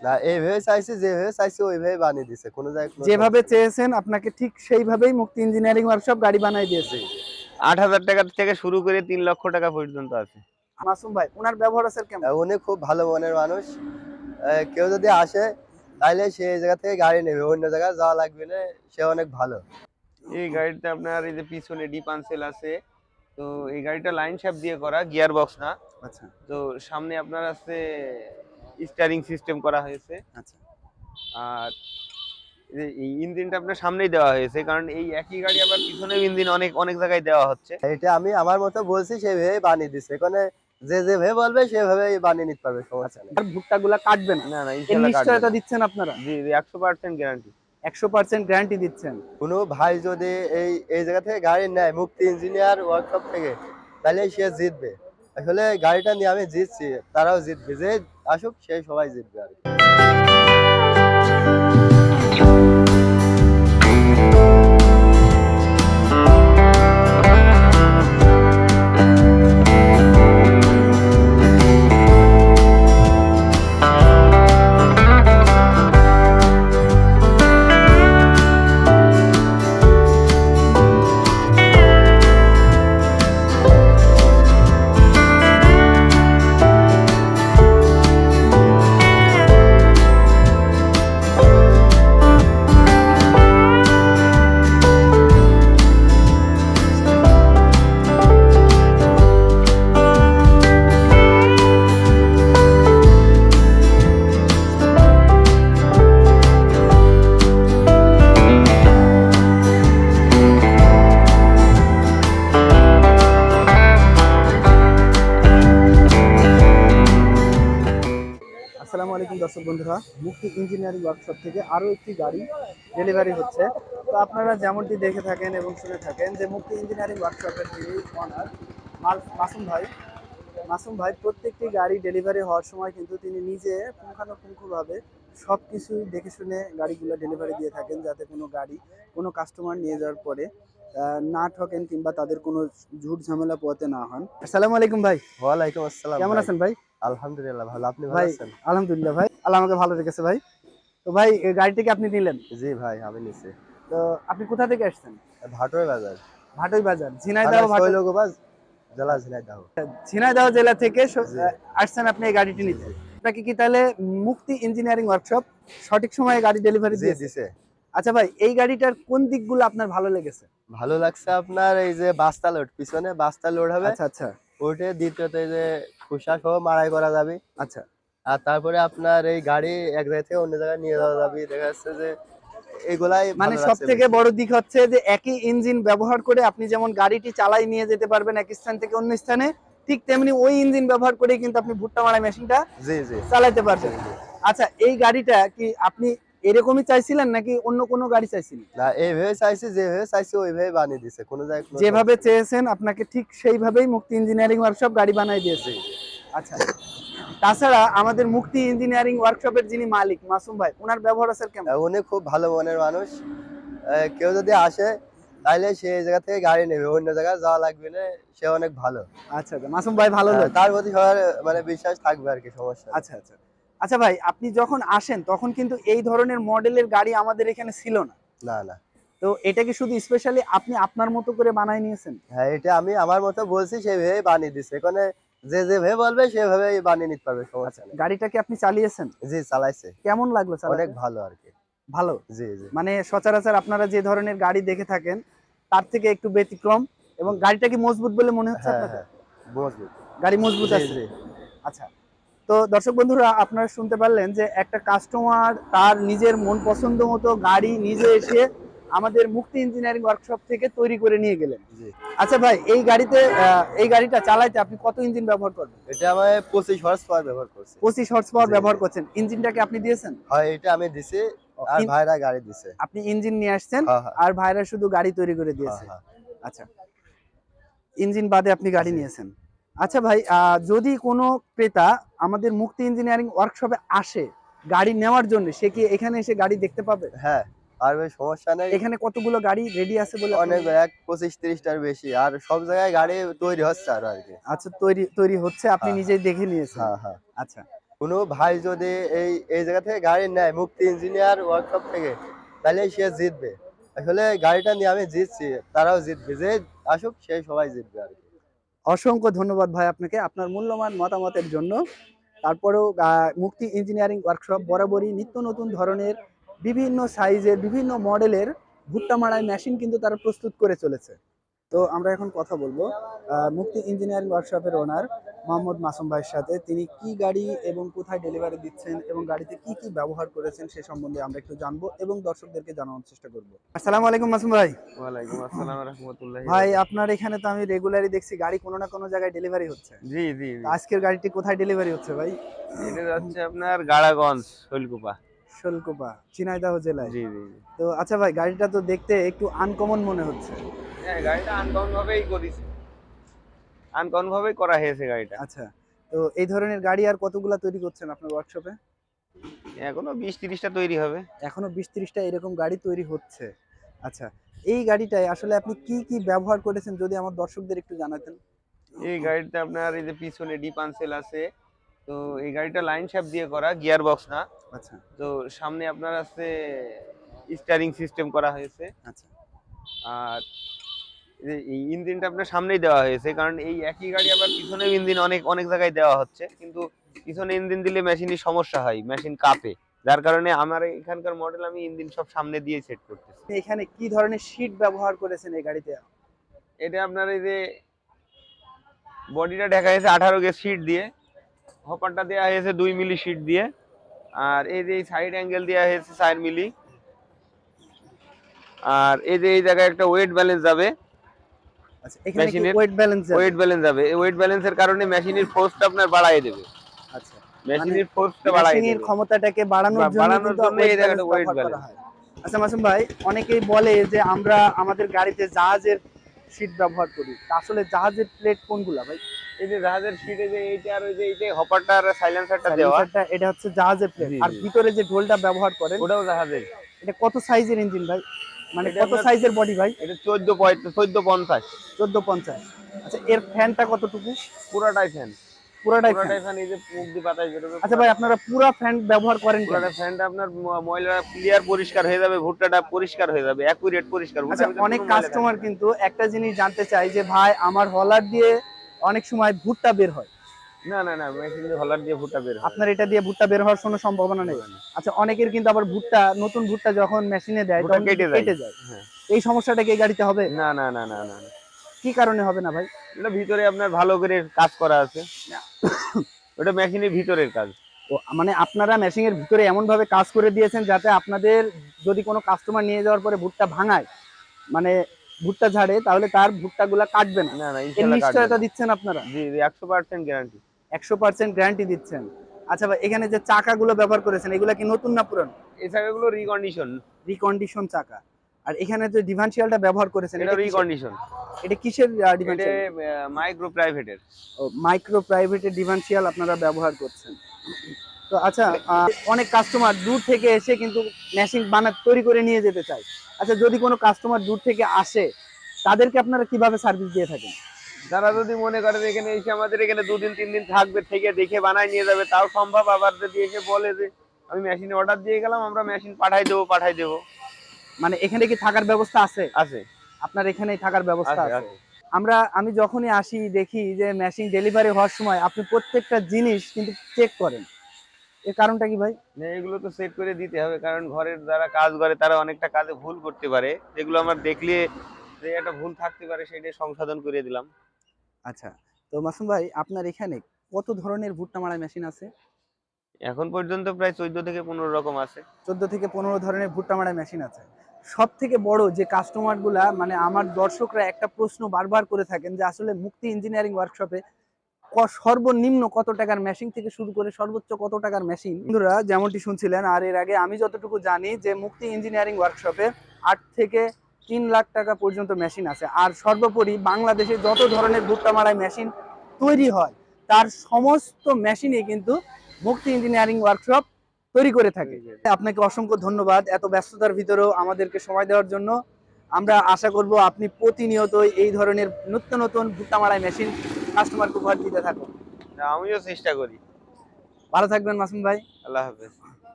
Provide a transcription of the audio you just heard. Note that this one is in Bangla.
না এইভাবে চাইছি, যেভাবে চাইছি ওইভাবে বানিয়ে দিছে, কোনো জায়গায় যেভাবে চেয়েছেন আপনাকে ঠিক সেইভাবেই মুক্তি ইঞ্জিনিয়ারিং ওয়ার্কশপ গাড়ি বানাই দিয়েছে। 8,000 টাকা থেকে শুরু করে 3 লক্ষ টাকা পর্যন্ত আছে। মাসুম ভাই, ওনার ব্যবহার আছে কেমন? উনি খুব ভালো মনের মানুষ। কেউ যদি আসে তাহলে সে এই জায়গা থেকে গাড়ি নেবে, অন্য জায়গায় যাওয়া লাগবে না। সে অনেক ভালো। এই গাড়িতে আপনার এই যে পিছনে ডিপ আনসেল আছে, তো এই গাড়িটা লাইন শ্যাফট দিয়ে করা, গিয়ার বক্স না। আচ্ছা। তো সামনে আপনার আছে স্টিয়ারিং সিস্টেম করা হয়েছে। আচ্ছা। আর এই ইঞ্জিনটা আপনার সামনেই দেওয়া হয়েছে, কারণ এই একই গাড়ি আবার পিছনেও ইঞ্জিন অনেক অনেক জায়গায় দেওয়া হচ্ছে। এটা আমি আমার মতো বলছি, সেভাবেই বানিয়ে দিচ্ছে। এখানে যে যেভাবে বলবে সেভাবেই বানিয়ে নিতে পারবে, সমস্যা নেই। আর ভুট্টাগুলা কাটবে না? না না, এর ইনশাআল্লাহ কাটবে নিশ্চয়তা না। দিচ্ছেন আপনারা? জি জি, 100% গ্যারান্টি। 100% গ্যারান্টি দিচ্ছেন। কোনো ভাই যদি এই জায়গা থেকে গাড়ি নেয় মুক্তি ইঞ্জিনিয়ার ওয়ার্কশপ থেকে, তাহলে সে জিতবে। আসলে গাড়িটা নিয়ে আমি জিতছি, তারাও জিতবে। যে আসুক সে সবাই জিতবে আর কি। আসসালামু আলাইকুম দর্শক বন্ধুরা, মুক্তি ইঞ্জিনিয়ারিং ওয়ার্কশপ থেকে আরও একটি গাড়ি ডেলিভারি হচ্ছে। তো আপনারা যেমনটি দেখে থাকেন এবং শুনে থাকেন যে মুক্তি ইঞ্জিনিয়ারিং ওয়ার্কশপের যিনি অনার মাসুম ভাই প্রত্যেকটি গাড়ি ডেলিভারি হওয়ার সময় কিন্তু তিনি নিজে পুঙ্খানুপুঙ্খভাবে সব কিছুই দেখে শুনে গাড়িগুলো ডেলিভারি দিয়ে থাকেন, যাতে কোনো কাস্টমার নিয়ে যাওয়ার পরে না ঠকেন কিংবা তাদের কোনো ঝুট ঝামেলা পোয়াতে না হন। আসসালামু আলাইকুম ভাই। ওয়ালাইকুম আসসালাম। কেমন আছেন ভাই? আলহামদুলিল্লাহ ভালো। আপনি ভালো ভাই আছেন? আলহামদুলিল্লাহ ভাই, আল্লাহ আমাকে ভালো রেখেছে ভাই। তো ভাই এই গাড়িটা কি আপনি নিলেন? জি ভাই, আমি নিছি। তো আপনি কোথা থেকে আসছেন? ভাটোর বাজার, ভাটই বাজার, ঝিনাইদহ। শৈলকুপা জেলা, ঝিনাইদহ। ঝিনাইদহ জেলা থেকে জি আসছেন আপনি এই গাড়িটি জি নিতে। জি আপনাকে কি তাহলে মুক্তি ইঞ্জিনিয়ারিং ওয়ার্কশপ সঠিক সময়ে গাড়ি ডেলিভারি জি দিয়েছে? দিছে। আচ্ছা ভাই, এই গাড়িটার কোন দিকগুলো আপনার ভালো লেগেছে? ভালো লাগছে আপনার এই যে বাস্তা লোড, পিছনে বাস্তা লোড হবে। আচ্ছা আচ্ছা ওইটা দ্বিতীয়ত এই যে খোসা সহ মাড়াই করা যাবে। আচ্ছা। আর তারপরে আপনার এই গাড়ি এক জায়গা থেকে অন্য জায়গায় নিয়ে যাওয়া যাবে। দেখা যাচ্ছে যে এগুলাই মানে ভালো সব লাগছে থেকে বেশি। বড় দিক হচ্ছে যে একই ইঞ্জিন ব্যবহার করে আপনি যেমন গাড়িটি চালাই নিয়ে যেতে পারবেন এক স্থান থেকে অন্য স্থানে, ঠিক তেমনি ওই ইঞ্জিন ব্যবহার করে কিন্তু আপনি ভুট্টা মারাই মেশিনটা জি জি চালাতে জি পারবেন। জি। আচ্ছা, এই গাড়িটা কি আপনি এরকমই চাইছিলেন নাকি অন্য কোনো গাড়ি চাইছিলেন? না এইভাবে চাইছি, যেভাবে চাইছি ওইভাবে বানিয়ে দিছে, কোনো জায়গায় কোনো যেভাবে সমস্যা নেই। চেয়েছেন আপনাকে ঠিক সেইভাবেই মুক্তি ইঞ্জিনিয়ারিং ওয়ার্কশপ গাড়ি বানাই দিয়েছে। জি জি। আচ্ছা, তাছাড়া আমাদের মুক্তি ইঞ্জিনিয়ারিং ওয়ার্কশপের যিনি মালিক মাসুম ভাই, ওনার ব্যবহার আছে কেমন? উনি খুব ভালো মনের মানুষ। কেউ যদি আসে তাহলে সে এই জায়গা থেকে গাড়ি নেবে, অন্য জায়গায় যাওয়া লাগবে না। সে অনেক ভালো। আচ্ছা আচ্ছা, মাসুম ভাই ভালো লোক। তার প্রতি সবার মানে বিশ্বাস থাকবে আর কি, সমস্যা নেই। আচ্ছা আচ্ছা। আচ্ছা ভাই, আপনি যখন আসেন তখন কিন্তু এই ধরনের মডেলের গাড়ি আমাদের এখানে ছিল না। না না। তো এটা কি শুধু স্পেশালি আপনি আপনার মতো করে বানাই নিয়েছেন? হ্যাঁ, এটা আমি আমার মতো বলছি, সেভাবে বানিয়ে দিচ্ছে। এখানে যে যেভাবে বলবে সেভাবেই বানিয়ে নিতে পারবে, আচ্ছা, সমস্যা নেই। গাড়িটা কি আপনি চালিয়েছেন? জি চালাইছে। কেমন লাগলো অনেক চালাতে? ভালো আর কি। ভালো। জি জি। মানে সচরাচর আপনারা যে ধরনের গাড়ি দেখে থাকেন তার থেকে একটু ব্যতিক্রম, এবং গাড়িটা কি মজবুত বলে মনে হচ্ছে হ্যাঁ আপনাদের? হ্যাঁ, মজবুত। গাড়ি মজবুত জি আছে। জি আচ্ছা। তো দর্শক বন্ধুরা, আপনারা শুনতে পারলেন যে একটা কাস্টমার তার নিজের মন পছন্দ মতো গাড়ি নিজে এসে আমাদের মুক্তি ইঞ্জিনিয়ারিং ওয়ার্কশপ থেকে তৈরি করে নিয়ে গেলেন। জি। আচ্ছা ভাই, এই গাড়িটা চালাইতে আপনি কত ইঞ্জিন ব্যবহার করবেন? এটা আমি 25 হর্স পাওয়ার ব্যবহার করছি। 25 হর্স পাওয়ার জি ব্যবহার জি। করছেন। ইঞ্জিনটাকে আপনি দিয়েছেন? হয় এটা আমি দিছি, আর ভাইরা গাড়ি দিছে। আপনি ইঞ্জিন নিয়ে আসছেন হ্যাঁ হ্যাঁ আর ভাইরা শুধু গাড়ি তৈরি করে হ্যাঁ দিয়েছে। হ্যাঁ। আচ্ছা, ইঞ্জিন বাদে আপনি গাড়ি জি। নিয়েছেন। আচ্ছা ভাই, যদি কোনো ক্রেতা আমাদের মুক্তি ইঞ্জিনিয়ারিং ওয়ার্কশপে আসে গাড়ি নেওয়ার জন্য, সে কি এখানে এসে গাড়ি দেখতে পাবে? হ্যাঁ, পারবে, সমস্যা নেই। এখানে কতগুলো গাড়ি রেডি আছে বলে অনেক, 25-30টার বেশি। আর সব জায়গায় গাড়ি তৈরি হচ্ছে আরো আর কি। আচ্ছা, তৈরি তৈরি হচ্ছে, আপনি হ্যাঁ হ্যাঁ নিজেই দেখে নিয়েছেন। হ্যাঁ হ্যাঁ। আচ্ছা, কোনো ভাই যদি এই এই জায়গা থেকে গাড়ি নেয় মুক্তি ইঞ্জিনিয়ার ওয়ার্কশপ থেকে, তাহলে সে জিতবে। আসলে গাড়িটা নিয়ে আমি জিতছি, তারাও জিতবে, যে আসুক সে সবাই জিতবে আর কি। অসংখ্য ধন্যবাদ ভাই আপনাকে আপনার মূল্যবান মতামতের জন্য। তারপরেও মুক্তি ইঞ্জিনিয়ারিং ওয়ার্কশপ বরাবরই নিত্য নতুন ধরনের বিভিন্ন সাইজের বিভিন্ন মডেলের ভুট্টা মারাই মেশিন কিন্তু তারা প্রস্তুত করে চলেছে। তো আমরা এখন কথা বলবো মুক্তি ইঞ্জিনিয়ারিং ওয়ার্কশপের ওনার মোহাম্মদ মাসুম ভাইয়ের সাথে। তিনি কি গাড়ি এবং কোথায় ডেলিভারি দিচ্ছেন এবং গাড়িতে কি কি ব্যবহার করেছেন সে সম্বন্ধে আমরা একটু জানবো এবং দর্শকদেরকে জানানোর চেষ্টা করব। আসসালামু আলাইকুম মাসুম ভাই। ওয়ালাইকুম আসসালাম রাহমাতুল্লাহি। ভাই আপনার এখানে তো আমি রেগুলারই দেখছি গাড়ি কোনো না কোনো জায়গায় ডেলিভারি হচ্ছে। জি জি জি। তো আজকের গাড়িটি কোথায় ডেলিভারি হচ্ছে ভাই? এটা যাচ্ছে আপনার গাড়াগঞ্জ শৈলকুপা। শোলকুপা, ঝিনাইদহ জেলায়। জি জি জি। তো আচ্ছা ভাই, গাড়িটা তো দেখতে একটু আনকমন মনে হচ্ছে। হ্যাঁ, গাড়িটা আনকমন ভাবেই করেছে, আনকমন ভাবেই করা হয়েছে গাড়িটা। আচ্ছা, তো এই ধরনের গাড়ি আর কতগুলা তৈরি করছেন আপনার ওয়ার্কশপে? এখনো 20-30টা তৈরি হবে। এখনো 20-30টা এরকম গাড়ি তৈরি হচ্ছে। আচ্ছা, এই গাড়িটায় আসলে আপনি কি কি ব্যবহার করেছেন যদি আমার দর্শকদের একটু জানাতেন। এই গাড়িতে আপনার এই যে পিছনে ডিপ আনসেল আছে, তো এই গাড়িটা লাইন শ্যাফট দিয়ে করা, গিয়ার বক্স না। আচ্ছা তো সামনে আপনার আছে স্টিয়ারিং সিস্টেম করা হয়েছে। আচ্ছা আর এই ইঞ্জিনটা আপনার সামনেই দেওয়া হয়েছে, কারণ এই একই গাড়ি আবার পিছনেও ইঞ্জিন অনেক অনেক জায়গায় দেওয়া হচ্ছে, কিন্তু পিছনে ইঞ্জিন দিলে মেশিনের সমস্যা হয়, মেশিন কাঁপে। যার কারণে আমার এখানকার মডেল আমি ইঞ্জিন সব সামনে দিয়ে সেট করতেছি। এখানে কি ধরনের শীট ব্যবহার করেছেন এই গাড়িতে? এটা আপনার এই যে বডিটা ঢাকা হয়েছে 18 গেজ শীট দিয়ে, হপারটা দেওয়া হয়েছে 2 মিলি শীট দিয়ে, আর এই যে সাইড অ্যাঙ্গেল দেওয়া হয়েছে 4 মিলি। আর এই যে এই জায়গায় একটা ওয়েট ব্যালেন্স যাবে। আচ্ছা, এখানে কি ওয়েট ব্যালেন্স যাবে? ওয়েট ব্যালেন্স যাবে, এই ওয়েট ব্যালেন্সের কারণে মেশিনের ফোর্সটা আপনার বাড়ায় দেবে। আচ্ছা, মেশিনের ফোর্সটা বাড়ায় মেশিনের দেবে, ক্ষমতাটাকে বাড়ানোর জন্য বাড়ানোর কিন্তু জন্য এই জায়গাটা ওয়েট ব্যবহার করা ব্যালেন্স। হয়। আচ্ছা মাসুম ভাই, অনেকেই বলে যে আমরা আমাদের গাড়িতে জাহাজের শীট ব্যবহার করি, তা আসলে জাহাজের প্লেট কোনগুলা ভাই? এই যে জাহাজের শীটে যে এইটা আর ওই যে এইটা হপারটা আর সাইলেন্সারটা দেওয়া, সাইলেন্সারটা এটা হচ্ছে জাহাজের প্লেট। জি, আর জি। ভিতরে যে ঢোলটা ব্যবহার করেন ওটাও জাহাজের। এটা কত সাইজের ইঞ্জিন ভাই? মানে এটা কত আপনার সাইজের বডি ভাই? এটা 1450। 1450। আচ্ছা, এর ফ্যানটা কতটুকু? পুরাটাই ফ্যান। পুরাটাই ফ্যান। পুরাটাই ফ্যান, এই যে মুখ দিয়ে বাতাস বেরোবে। আচ্ছা ভাই, আপনারা পুরা ফ্যান ব্যবহার করেন কেন? পুরাটা ফ্যানটা আপনার ময়লা ক্লিয়ার পরিষ্কার হয়ে যাবে, ভুট্টাটা পরিষ্কার হয়ে যাবে, অ্যাকুরেট পরিষ্কার। আচ্ছা, অনেক কাস্টমার কিন্তু একটা জিনিস জানতে চায় যে ভাই আমার হলার দিয়ে অনেক সময় ভুট্টা বের হয়। না না না, মেশিন দিয়ে হলার দিয়ে ভুট্টা বের হয়। আপনার এটা দিয়ে ভুট্টা বের হওয়ার কোনো সম্ভাবনা নেই? আচ্ছা, অনেকের কিন্তু আবার ভুট্টা, নতুন ভুট্টা যখন মেশিনে দেয় ভুট্টা তখন কেটে যায়। হ্যাঁ। এই সমস্যাটা কি এই গাড়িতে হবে? না না না না না, কি কারণে হবে না ভাই? এটা ভিতরে আপনার ভালো করে কাজ করা আছে, ওটা মেশিনের ভিতরের কাজ। ও মানে আপনারা মেশিনের ভিতরে এমন ভাবে কাজ করে দিয়েছেন যাতে আপনাদের যদি কোনো কাস্টমার নিয়ে যাওয়ার পরে ভুট্টা ভাঙায়, মানে ভুট্টা ঝাড়ে, তাহলে তার ভুট্টাগুলা কাটবে না। না না, এর ইনশাআল্লাহ কাটবে নিশ্চয়তা না। দিচ্ছেন আপনারা? জি জি, 100% গ্যারান্টি। 100% গ্যারান্টি দিচ্ছেন। আচ্ছা ভাই, এখানে যে চাকাগুলো ব্যবহার করেছেন এগুলা কি নতুন না পুরান? এই চাকাগুলো রিকন্ডিশন। রিকন্ডিশন চাকা। আর এখানে যে ডিফারেন্সিয়ালটা ব্যবহার করেছেন এটা রিকন্ডিশন। এটা কিসের এটা ডিফারেন্সিয়াল? মাইক্রো প্রাইভেটের। ও, মাইক্রো প্রাইভেটের ডিফারেন্সিয়াল আপনারা ব্যবহার করছেন। তো আচ্ছা, অনেক কাস্টমার দূর থেকে এসে কিন্তু মেশিন তৈরি করে নিয়ে যেতে চায়। আচ্ছা, যদি কোনো কাস্টমার দূর থেকে আসে তাদেরকে আপনারা কিভাবে সার্ভিস দিয়ে থাকেন? যারা যদি মনে করে যে এখানে এসে আমাদের এখানে 2 দিন 3 দিন থাকবে, থেকে দেখে বানায় নিয়ে যাবে, তাও সম্ভব। আবার যদি এসে বলে যে আমি মেশিনে অর্ডার দিয়ে গেলাম, আমরা মেশিন পাঠাই দেবো। মানে এখানে কি থাকার ব্যবস্থা আছে? আছে। আপনার এখানেই থাকার ব্যবস্থা আছে আছে? আছে। আমি যখনই আসি দেখি যে মেশিন ডেলিভারি হওয়ার সময় আপনি প্রত্যেকটা জিনিস কিন্তু চেক করেন, এর কারণটা কি ভাই? না, এগুলো তো সেট করে দিতে হবে, কারণ ঘরের যারা কাজ করে তারা অনেকটা কাজে ভুল করতে পারে, যেগুলো আমার দেখলে যে একটা ভুল থাকতে পারে সেটা সংশোধন করে দিলাম। আচ্ছা, তো মাসুম ভাই আপনার এখানে কত ধরনের ভুট্টা মারা মেশিন আছে? এখন পর্যন্ত প্রায় 14 থেকে 15 রকম আছে। 14 থেকে 15 ধরনের ভুট্টা মারা মেশিন আছে। সব থেকে বড় যে কাস্টমার গুলা, মানে আমার দর্শকরা একটা প্রশ্ন বারবার করে থাকেন যে আসলে মুক্তি ইঞ্জিনিয়ারিং ওয়ার্কশপে সর্বনিম্ন কত টাকার মেশিন থেকে শুরু করে সর্বোচ্চ কত টাকার মেশিন? বন্ধুরা যেমনটি শুনছিলেন, আর এর আগে আমি যতটুকু জানি যে মুক্তি ইঞ্জিনিয়ারিং ওয়ার্কশপে 8 থেকে 3 লাখ টাকা পর্যন্ত মেশিন আছে। আর সর্বোপরি বাংলাদেশে যত ধরনের ভুট্টা মারাই মেশিন তৈরি হয় তার সমস্ত মেশিনই কিন্তু মুক্তি ইঞ্জিনিয়ারিং ওয়ার্কশপ তৈরি করে থাকে। আপনাকে অসংখ্য ধন্যবাদ এত ব্যস্ততার ভিতরেও আমাদেরকে সময় দেওয়ার জন্য। আমরা আশা করব আপনি প্রতিনিয়তই এই ধরনের নতুন নতুন ভুট্টা মারাই মেশিন কাস্টমারকে উপহার দিতে থাকুন। আমিও চেষ্টা করি। ভালো থাকবেন মাসুম ভাই। আল্লাহ হাফেজ।